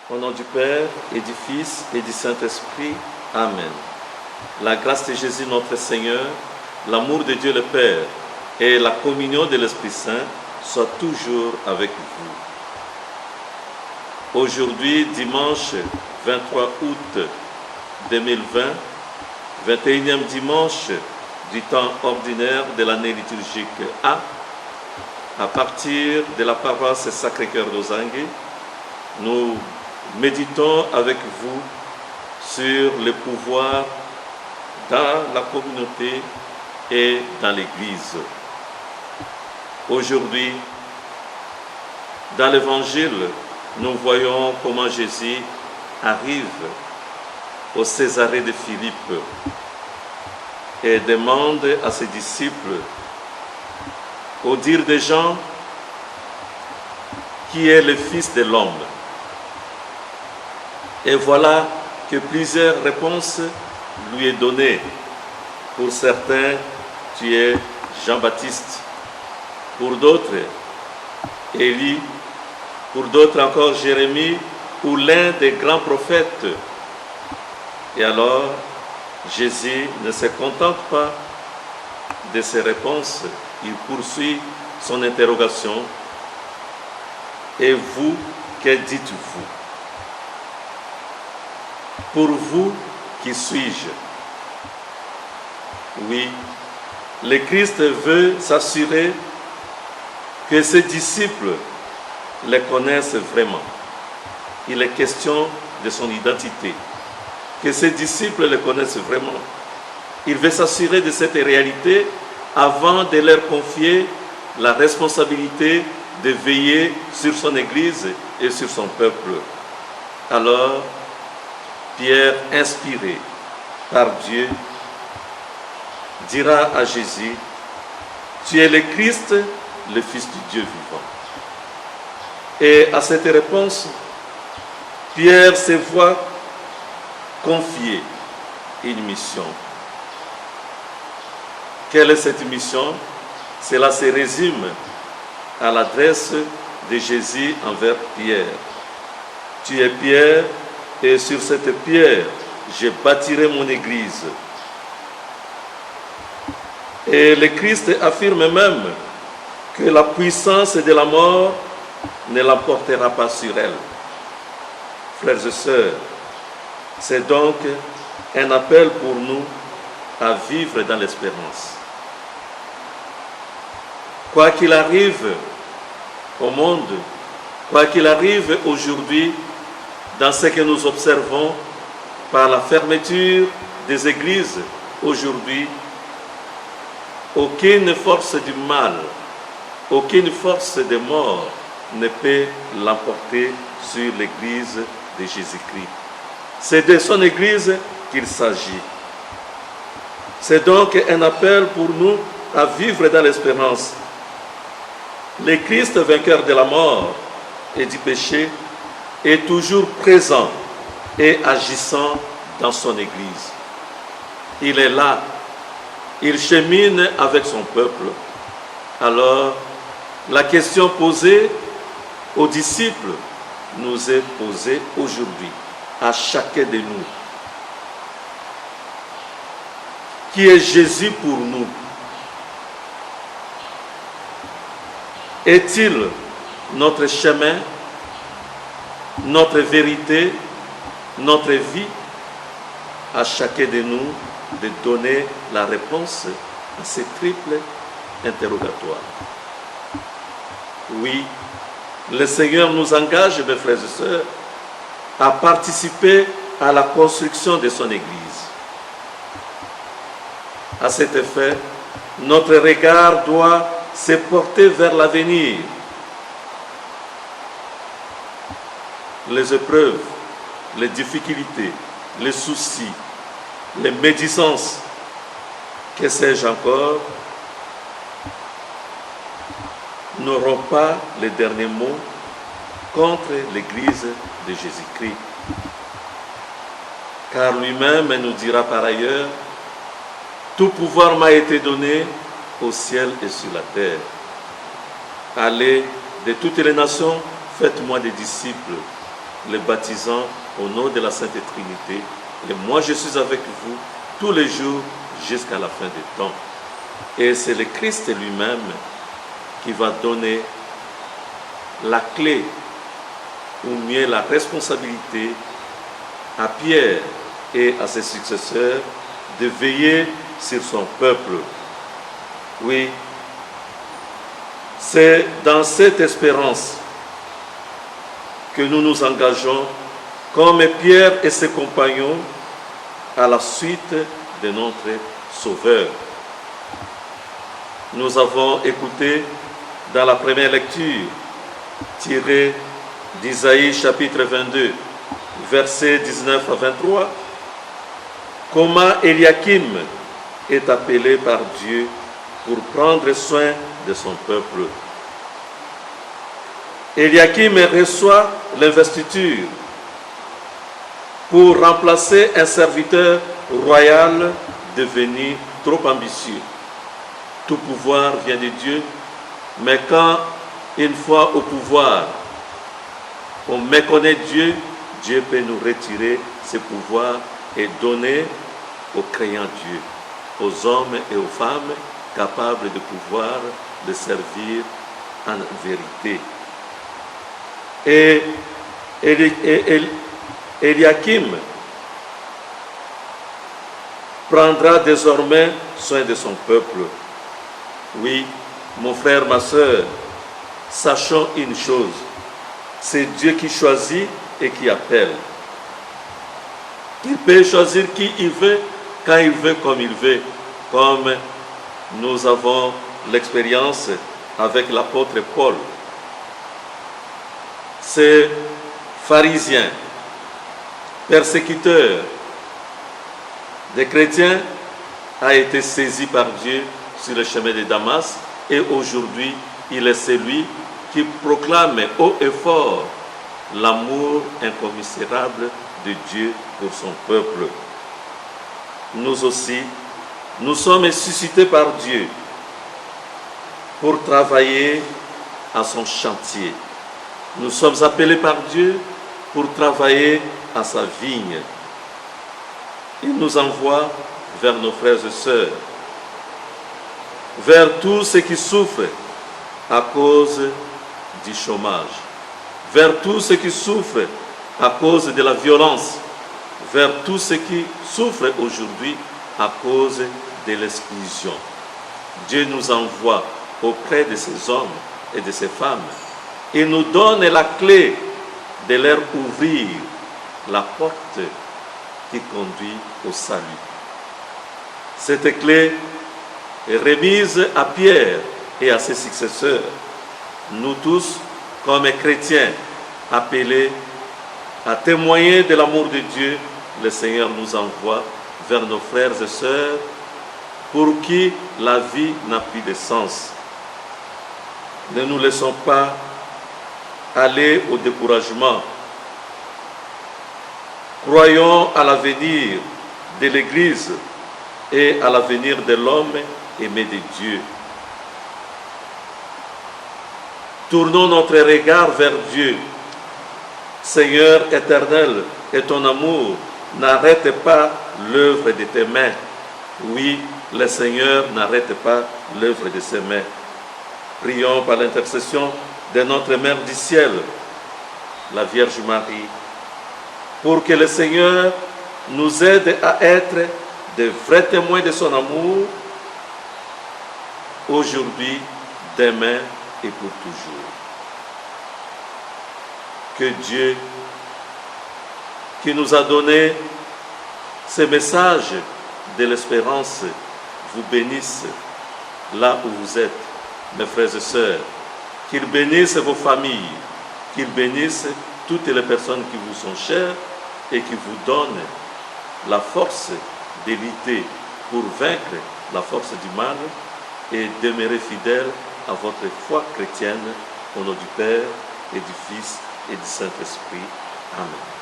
Au nom du Père et du Fils et du Saint-Esprit. Amen. La grâce de Jésus notre Seigneur, l'amour de Dieu le Père et la communion de l'Esprit Saint soient toujours avec vous. Aujourd'hui, dimanche 23 août 2020, 21e dimanche du temps ordinaire de l'année liturgique A, à partir de la paroisse Sacré-Cœur d'Ozangue, nous méditons avec vous sur le pouvoir dans la communauté et dans l'Église. Aujourd'hui, dans l'Évangile, nous voyons comment Jésus arrive au Césarée de Philippe et demande à ses disciples, au dire des gens, qui est le Fils de l'homme. Et voilà que plusieurs réponses lui est données. Pour certains, tu es Jean-Baptiste. Pour d'autres, Élie. Pour d'autres encore, Jérémie ou l'un des grands prophètes. Et alors, Jésus ne se contente pas de ces réponses. Il poursuit son interrogation. Et vous, que dites-vous? Pour vous, qui suis-je? Oui, le Christ veut s'assurer que ses disciples le connaissent vraiment. Il est question de son identité, que ses disciples le connaissent vraiment. Il veut s'assurer de cette réalité avant de leur confier la responsabilité de veiller sur son Église et sur son peuple. Alors, Pierre, inspiré par Dieu, dira à Jésus, « Tu es le Christ, le Fils du Dieu vivant. » Et à cette réponse, Pierre se voit confier une mission. Quelle est cette mission? Cela se résume à l'adresse de Jésus envers Pierre. « Tu es Pierre, et sur cette pierre, je bâtirai mon Église. » Et le Christ affirme même que la puissance de la mort ne l'emportera pas sur elle. Frères et sœurs, c'est donc un appel pour nous à vivre dans l'espérance. Quoi qu'il arrive au monde, quoi qu'il arrive aujourd'hui, dans ce que nous observons par la fermeture des églises aujourd'hui, aucune force du mal, aucune force de mort ne peut l'emporter sur l'église de Jésus-Christ. C'est de son église qu'il s'agit. C'est donc un appel pour nous à vivre dans l'espérance. Le Christ, vainqueur de la mort et du péché, est toujours présent et agissant dans son Église. Il est là, il chemine avec son peuple. Alors, la question posée aux disciples nous est posée aujourd'hui, à chacun de nous. Qui est Jésus pour nous? Est-il notre chemin, notre vérité, notre vie? À chacun de nous de donner la réponse à ces triples interrogatoires. Oui, le Seigneur nous engage, mes frères et sœurs, à participer à la construction de son Église. À cet effet, notre regard doit se porter vers l'avenir. Les épreuves, les difficultés, les soucis, les médisances, que sais-je encore, n'auront pas le dernier mot contre l'Église de Jésus-Christ. Car lui-même nous dira par ailleurs, « Tout pouvoir m'a été donné au ciel et sur la terre. Allez de toutes les nations, faites-moi des disciples. les baptisant au nom de la Sainte Trinité. Et moi, je suis avec vous tous les jours jusqu'à la fin des temps. Et c'est le Christ lui-même qui va donner la clé, ou mieux la responsabilité, à Pierre et à ses successeurs de veiller sur son peuple. Oui, c'est dans cette espérance que nous nous engageons comme Pierre et ses compagnons à la suite de notre Sauveur. Nous avons écouté dans la première lecture, tirée d'Isaïe chapitre 22, versets 19 à 23, comment Eliakim est appelé par Dieu pour prendre soin de son peuple. Eliakim reçoit l'investiture pour remplacer un serviteur royal devenu trop ambitieux. Tout pouvoir vient de Dieu, mais quand, une fois au pouvoir, on méconnaît Dieu, Dieu peut nous retirer ce pouvoir et donner aux croyants Dieu, aux hommes et aux femmes capables de pouvoir le servir en vérité. Et Eliakim prendra désormais soin de son peuple. Oui, mon frère, ma soeur, sachons une chose, c'est Dieu qui choisit et qui appelle. Il peut choisir qui il veut, quand il veut, comme il veut, comme nous avons l'expérience avec l'apôtre Paul. Ces pharisiens, persécuteurs des chrétiens, a été saisi par Dieu sur le chemin de Damas, et aujourd'hui, il est celui qui proclame haut et fort l'amour incommensurable de Dieu pour son peuple. Nous aussi, nous sommes suscités par Dieu pour travailler à son chantier. Nous sommes appelés par Dieu pour travailler à sa vigne. Il nous envoie vers nos frères et sœurs, vers tous ceux qui souffrent à cause du chômage, vers tous ceux qui souffrent à cause de la violence, vers tous ceux qui souffrent aujourd'hui à cause de l'exclusion. Dieu nous envoie auprès de ces hommes et de ces femmes. Il nous donne la clé de leur ouvrir la porte qui conduit au salut. Cette clé est remise à Pierre et à ses successeurs. Nous tous, comme chrétiens, appelés à témoigner de l'amour de Dieu, le Seigneur nous envoie vers nos frères et sœurs pour qui la vie n'a plus de sens. Ne nous laissons pas aller au découragement. Croyons à l'avenir de l'Église et à l'avenir de l'homme aimé de Dieu. Tournons notre regard vers Dieu. Seigneur éternel, et ton amour n'arrête pas l'œuvre de tes mains. Oui, le Seigneur n'arrête pas l'œuvre de ses mains. Prions par l'intercession de notre Mère du ciel, la Vierge Marie, pour que le Seigneur nous aide à être de vrais témoins de son amour, aujourd'hui, demain et pour toujours. Que Dieu, qui nous a donné ce message de l'espérance, vous bénisse là où vous êtes, mes frères et sœurs. Qu'il bénisse vos familles, qu'il bénisse toutes les personnes qui vous sont chères et qui vous donnent la force de lutter pour vaincre la force du mal et demeurer fidèle à votre foi chrétienne au nom du Père et du Fils et du Saint-Esprit. Amen.